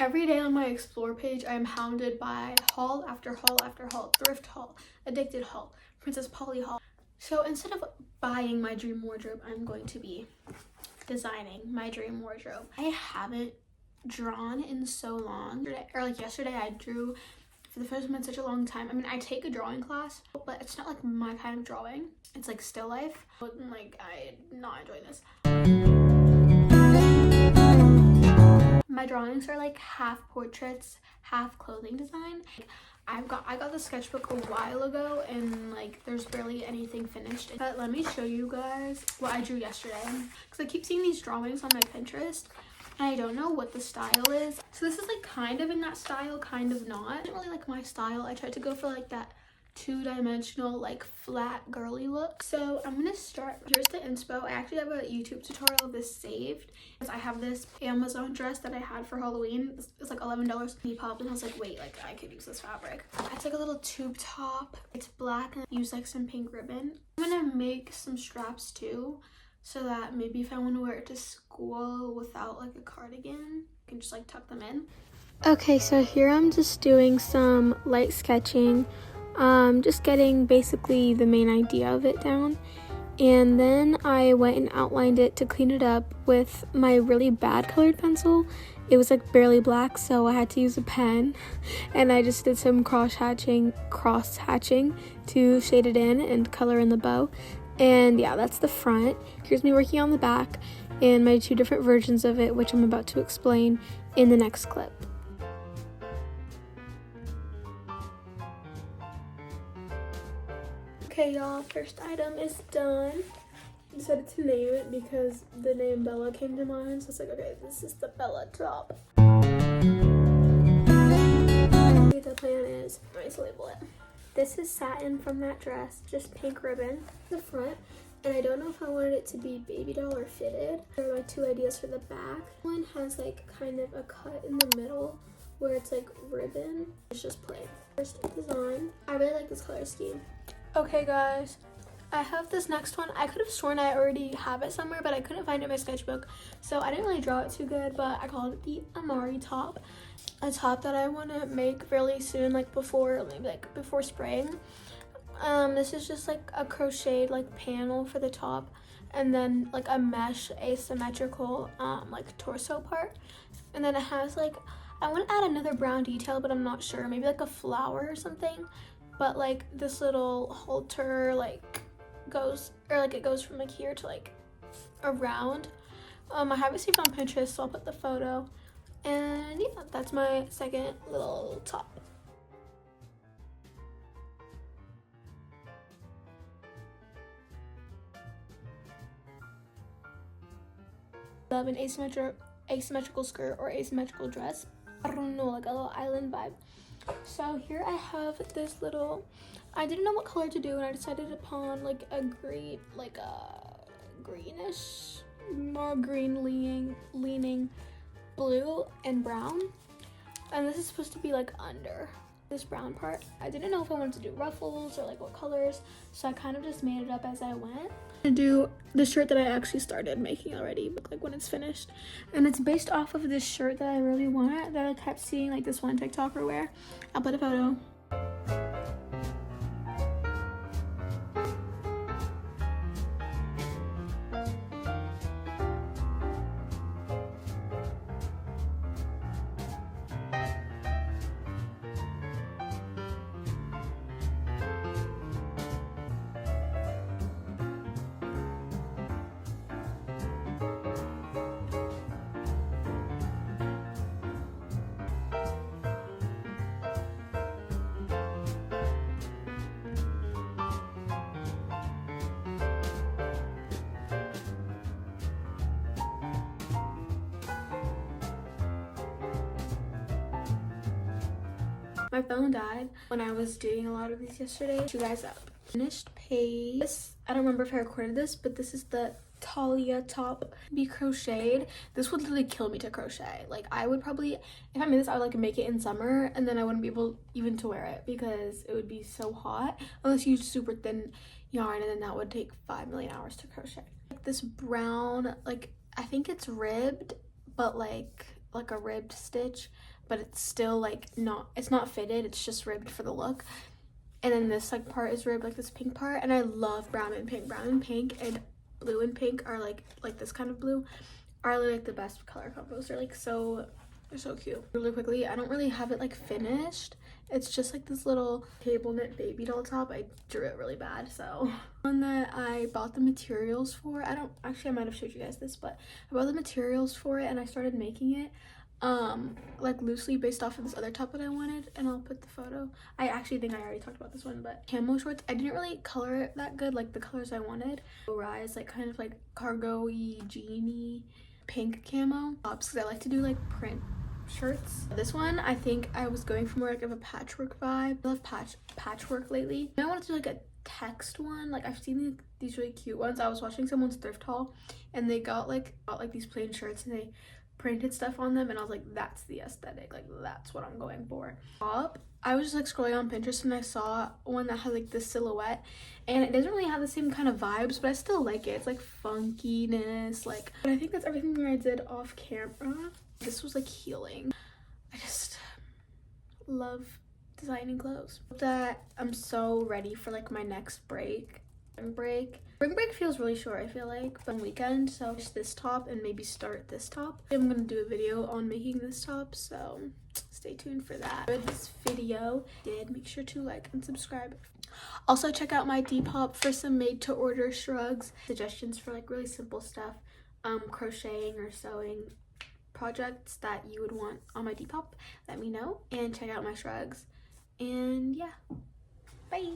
Every day on my explore page, I am hounded by haul after haul after haul, thrift haul, addicted haul, Princess Polly haul. So instead of buying my dream wardrobe, I'm going to be designing my dream wardrobe. I haven't drawn in so long, or like yesterday I drew for the first time in such a long time. I mean, I take a drawing class, but it's not like my kind of drawing. It's like still life. Like, I'm not enjoying this. My drawings are like half portraits, half clothing design. I got the sketchbook a while ago and like there's barely anything finished. But let me show you guys what I drew yesterday, because I keep seeing these drawings on my Pinterest and I don't know what the style is. So this is like kind of in that style, kind of not. I didn't really like my style. I tried to go for like that two-dimensional like flat girly look. So I'm gonna start. Here's the inspo. I actually have a YouTube tutorial of this saved, because I have this Amazon dress that I had for Halloween. It's like $11. He popped and I was like, wait, like I could use this fabric. I took a little tube top. It's black and I used like some pink ribbon. I'm gonna make some straps too, so that maybe if I want to wear it to school without like a cardigan, I can just like tuck them in. Okay, so here I'm just doing some light sketching. Just getting basically the main idea of it down, and then I went and outlined it to clean it up with my really bad colored pencil. It was like barely black, so I had to use a pen, and I just did some cross hatching to shade it in and color in the bow. And yeah, that's the front. Here's me working on the back and my two different versions of it, which I'm about to explain in the next clip. Okay, y'all, first item is done. I decided to name it because the name Bella came to mind, so it's like, okay, this is the Bella top. The plan is, let's label it. This is satin from that dress, just pink ribbon, the front, and I don't know if I wanted it to be baby doll or fitted. There are my two ideas for the back. One has like kind of a cut in the middle where it's like ribbon. It's just plain. First design. I really like this color scheme. Okay guys, I have this next one. I could have sworn I already have it somewhere, but I couldn't find it in my sketchbook, so I didn't really draw it too good, but I called it the Amari top. A top that I want to make really soon, like before spring. This is just like a crocheted like panel for the top, and then like a mesh asymmetrical like torso part, and then it has like, I want to add another brown detail, but I'm not sure, maybe like a flower or something. But like this little halter like goes, or like it goes from like here to like around. I have it saved on Pinterest, so I'll put the photo. And yeah, that's my second little top. Love an asymmetrical skirt or asymmetrical dress. I don't know, like a little island vibe. So here I have this little, I didn't know what color to do, and I decided upon like a green, like a greenish, more green leaning blue and brown. And this is supposed to be like under this brown part. I didn't know if I wanted to do ruffles or like what colors, so I kind of just made it up as I went. To do the shirt that I actually started making already, like when it's finished, and it's based off of this shirt that I really want, that I kept seeing like this one TikToker wear. I'll put a photo. My phone died when I was doing a lot of these yesterday. You guys up. Finished page. I don't remember if I recorded this, but this is the Talia top. Be crocheted. This would literally kill me to crochet. Like I would probably, if I made this, I would like make it in summer, and then I wouldn't be able even to wear it because it would be so hot unless you use super thin yarn, and then that would take 5 million hours to crochet. Like this brown, like I think it's ribbed, but like a ribbed stitch, but it's still like it's not fitted, it's just ribbed for the look. And then this like part is ribbed, like this pink part, and I love brown and pink. Brown and pink and blue and pink are like this kind of blue are like the best color combos. They're so cute. Really quickly, I don't really have it like finished. It's just like this little cable knit baby doll top. I drew it really bad, so one that I bought the materials for. I might have showed you guys this, but I bought the materials for it and I started making it like loosely based off of this other top that I wanted, and I'll put the photo. I actually think I already talked about this one, but camo shorts. I didn't really color it that good, like the colors I wanted. Rise, like kind of like cargo-y, jeany pink camo tops, because I like to do like print shirts. This one, I think I was going for more like of a patchwork vibe. I love patchwork lately. I wanted to do like a text one. Like I've seen these really cute ones. I was watching someone's thrift haul and they got like these plain shirts and they printed stuff on them, and I was like, that's the aesthetic, like that's what I'm going for. I was just like scrolling on Pinterest and I saw one that had like this silhouette, and it doesn't really have the same kind of vibes, but I still like it. It's like funkiness, like. But I think that's everything that I did off camera. This was like healing. I just love designing clothes. That I'm so ready for like my next break. Spring break feels really short, I feel like, but on weekend, so just this top and maybe start this top. I'm gonna do a video on making this top, so stay tuned for that. If this video did, make sure to like and subscribe. Also check out my Depop for some made to order shrugs, suggestions for like really simple stuff, crocheting or sewing projects that you would want on my Depop. Let me know, and check out my shrugs, and yeah, bye.